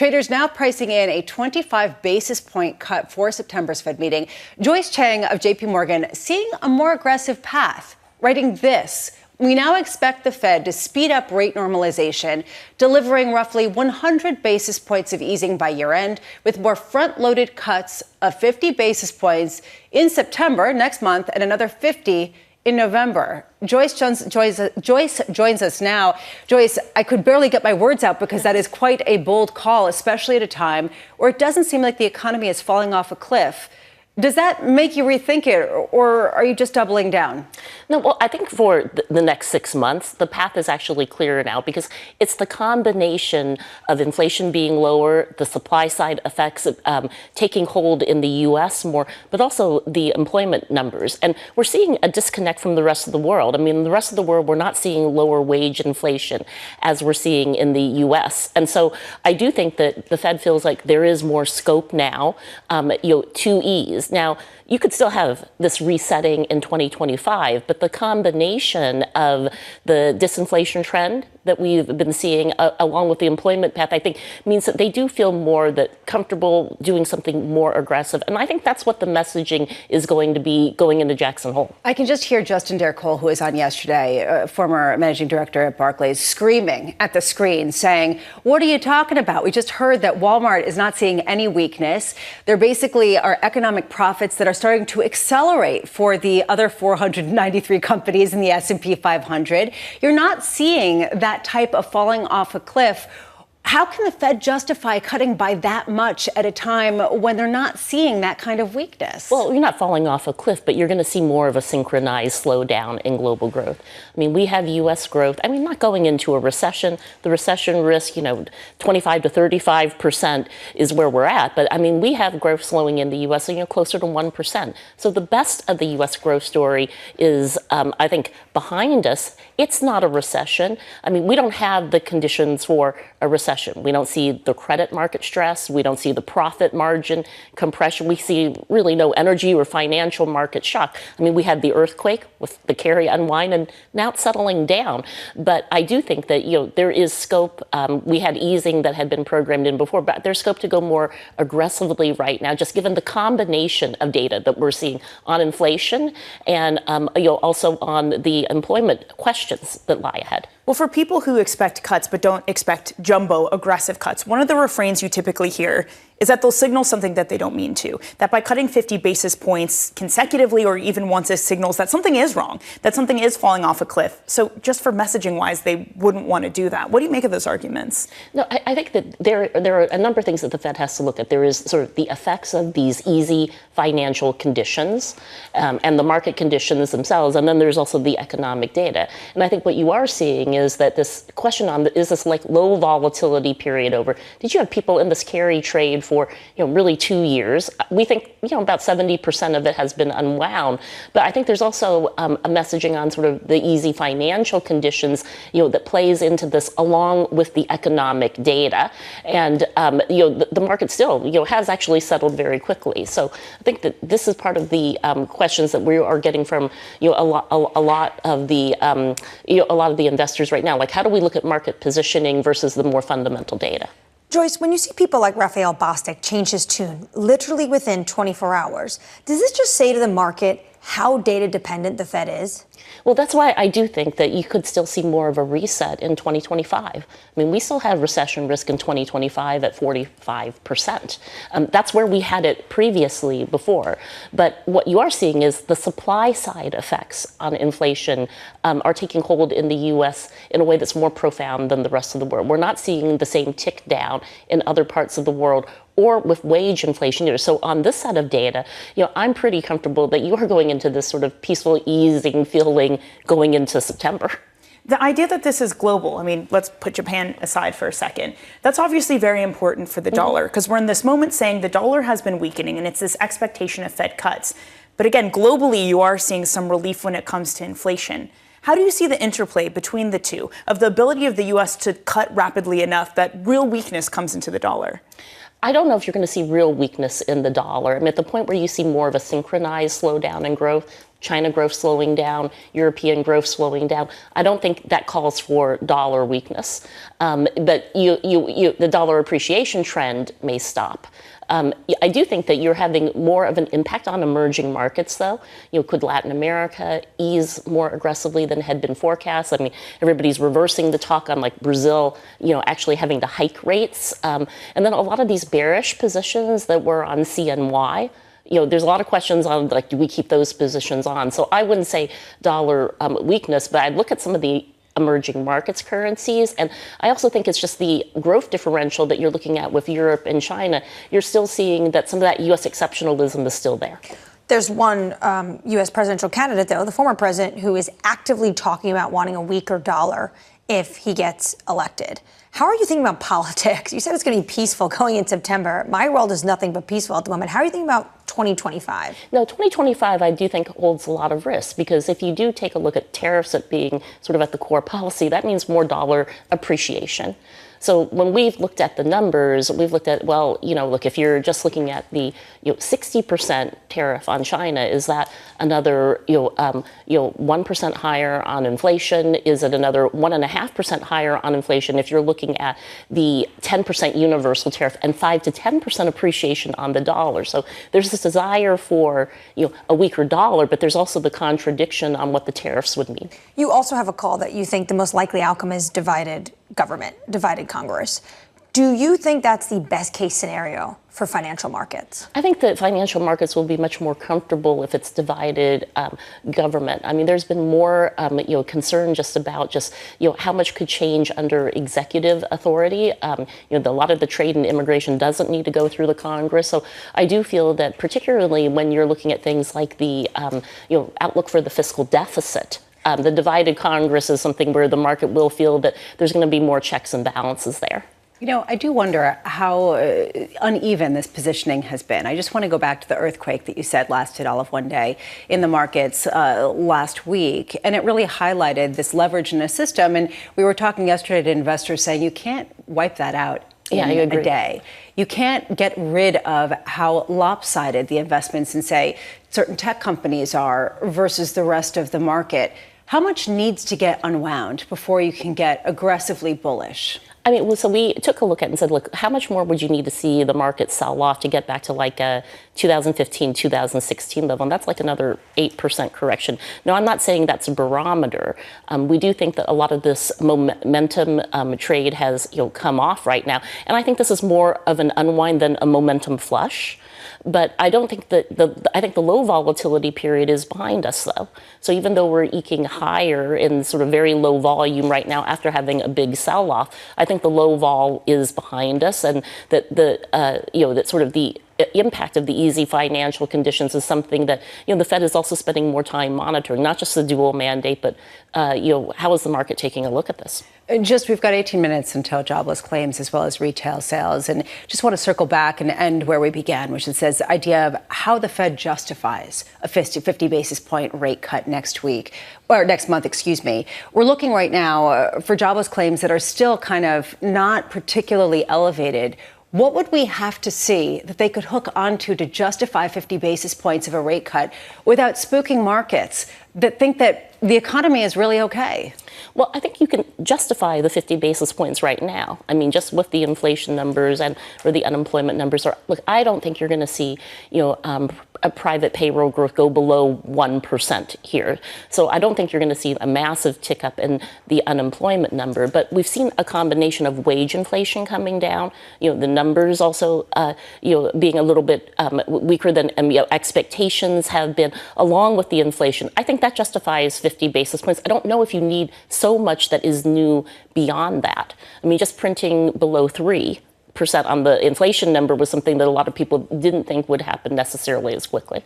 Traders now pricing in a 25 basis point cut for September's Fed meeting. Joyce Chang of JPMorgan seeing a more aggressive path, writing this: we now expect the Fed to speed up rate normalization, delivering roughly 100 basis points of easing by year end, with more front-loaded cuts of 50 basis points in September next month and another 50 in November. Joyce joins us now. Joyce, I could barely get my words out because that is quite a bold call, especially at a time where it doesn't seem like the economy is falling off a cliff. Does that make you rethink it, or are you just doubling down? No, well, I think for the next 6 months, the path is actually clearer now because it's the combination of inflation being lower, the supply side effects taking hold in the U.S. more, but also the employment numbers. And we're seeing a disconnect from the rest of the world. I mean, in the rest of the world, we're not seeing lower wage inflation as we're seeing in the U.S. And so I do think that the Fed feels like there is more scope now, to ease. Now, you could still have this resetting in 2025, but the combination of the disinflation trend that we've been seeing along with the employment path, I think means that they do feel more comfortable doing something more aggressive. And I think that's what the messaging is going to be going into Jackson Hole. I can just hear Justin Cole, who was on yesterday, former managing director at Barclays, screaming at the screen saying, what are you talking about? We just heard that Walmart is not seeing any weakness. There basically are economic profits that are starting to accelerate for the other 493 companies in the S&P 500. You're not seeing that type of falling off a cliff. How can the Fed justify cutting by that much at a time when they're not seeing that kind of weakness? Well, you're not falling off a cliff, but you're going to see more of a synchronized slowdown in global growth. I mean, we have U.S. growth. I mean, not going into a recession. The recession risk, 25 to 35% is where we're at. But I mean, we have growth slowing in the U.S., closer to 1%. So the best of the U.S. growth story is, I think, behind us. It's not a recession. I mean, we don't have the conditions for a recession. We don't see the credit market stress. We don't see the profit margin compression. We see really no energy or financial market shock. I mean, we had the earthquake with the carry unwind, and now it's settling down. But I do think that, there is scope. We had easing that had been programmed in before, but there's scope to go more aggressively right now, just given the combination of data that we're seeing on inflation and also on the employment questions that lie ahead. Well, for people who expect cuts but don't expect jumbo aggressive cuts, one of the refrains you typically hear is that they'll signal something that they don't mean to, that by cutting 50 basis points consecutively or even once, it signals that something is wrong, that something is falling off a cliff. So just for messaging wise, they wouldn't want to do that. What do you make of those arguments? No, I think that there are a number of things that the Fed has to look at. There is sort of the effects of these easy financial conditions and the market conditions themselves. And then there's also the economic data. And I think what you are seeing is that this question on is this like low volatility period over? Did you have people in this carry trade for really 2 years? We think about 70% of it has been unwound, but I think there's also a messaging on sort of the easy financial conditions that plays into this along with the economic data, and the market still has actually settled very quickly. So I think that this is part of the questions that we are getting from a lot of the investors right now. Like, how do we look at market positioning versus the more fundamental data? Joyce, when you see people like Raphael Bostic change his tune literally within 24 hours, does this just say to the market how data dependent the Fed is? Well, that's why I do think that you could still see more of a reset in 2025. I mean, we still have recession risk in 2025 at 45%. That's where we had it previously before. But what you are seeing is the supply side effects on inflation are taking hold in the U.S. in a way that's more profound than the rest of the world. We're not seeing the same tick down in other parts of the world or with wage inflation. So on this set of data, I'm pretty comfortable that you are going into this sort of peaceful easing feeling going into September. The idea that this is global, I mean, let's put Japan aside for a second. That's obviously very important for the dollar because we're in this moment saying the dollar has been weakening and it's this expectation of Fed cuts. But again, globally, you are seeing some relief when it comes to inflation. How do you see the interplay between the two of the ability of the U.S. to cut rapidly enough that real weakness comes into the dollar? I don't know if you're going to see real weakness in the dollar. I mean, at the point where you see more of a synchronized slowdown in growth, China growth slowing down, European growth slowing down. I don't think that calls for dollar weakness. But the dollar appreciation trend may stop. I do think that you're having more of an impact on emerging markets, though. Could Latin America ease more aggressively than had been forecast? I mean, everybody's reversing the talk on like Brazil, actually having to hike rates. And then a lot of these bearish positions that were on CNY, there's a lot of questions on, like, do we keep those positions on? So I wouldn't say dollar weakness, but I'd look at some of the emerging markets currencies. And I also think it's just the growth differential that you're looking at with Europe and China. You're still seeing that some of that U.S. exceptionalism is still there. There's one U.S. presidential candidate, though, the former president, who is actively talking about wanting a weaker dollar if he gets elected. How are you thinking about politics? You said it's going to be peaceful going in September. My world is nothing but peaceful at the moment. How are you thinking about 2025? No, 2025, I do think holds a lot of risk, because if you do take a look at tariffs at being sort of at the core policy, that means more dollar appreciation. So when we've looked at the numbers, we've looked at, well, look, if you're just looking at the 60% tariff on China, is that another 1% higher on inflation? Is it another 1.5% higher on inflation if you're looking at the 10% universal tariff and 5 to 10% appreciation on the dollar? So there's this desire for a weaker dollar, but there's also the contradiction on what the tariffs would mean. You also have a call that you think the most likely outcome is divided government, divided Congress. Do you think that's the best case scenario for financial markets? I think that financial markets will be much more comfortable if it's divided government. I mean, there's been more concern just about how much could change under executive authority. A lot of the trade and immigration doesn't need to go through the Congress. So I do feel that particularly when you're looking at things like the outlook for the fiscal deficit, the divided Congress is something where the market will feel that there's going to be more checks and balances there. I do wonder how uneven this positioning has been. I just want to go back to the earthquake that you said lasted all of one day in the markets last week. And it really highlighted this leverage in a system. And we were talking yesterday to investors saying you can't wipe that out in a day. You can't get rid of how lopsided the investments in, say, certain tech companies are versus the rest of the market. How much needs to get unwound before you can get aggressively bullish? I mean, so we took a look at it and said, look, how much more would you need to see the market sell off to get back to like a 2015, 2016 level? And that's like another 8% correction. Now, I'm not saying that's a barometer. We do think that a lot of this momentum trade has come off right now. And I think this is more of an unwind than a momentum flush. But I don't think that I think the low volatility period is behind us, though. So even though we're eking higher in sort of very low volume right now after having a big sell-off, I think the low vol is behind us, and that that sort of the impact of the easy financial conditions is something that the Fed is also spending more time monitoring, not just the dual mandate, but how is the market taking a look at this? We've got 18 minutes until jobless claims as well as retail sales, and just want to circle back and end where we began, which it says the idea of how the Fed justifies a 50 basis point rate cut next month, excuse me. We're looking right now for jobless claims that are still kind of not particularly elevated. What would we have to see that they could hook onto to justify 50 basis points of a rate cut without spooking markets that think that the economy is really okay? Well, I think you can justify the 50 basis points right now. I mean, just with the inflation numbers or the unemployment numbers. Look, I don't think you're going to see, a private payroll growth go below 1% here. So I don't think you're going to see a massive tick up in the unemployment number. But we've seen a combination of wage inflation coming down, the numbers also, being a little bit weaker than expectations have been, along with the inflation. I think that justifies 50 basis points. I don't know if you need so much that is new beyond that. I mean, just printing below 3% on the inflation number was something that a lot of people didn't think would happen necessarily as quickly.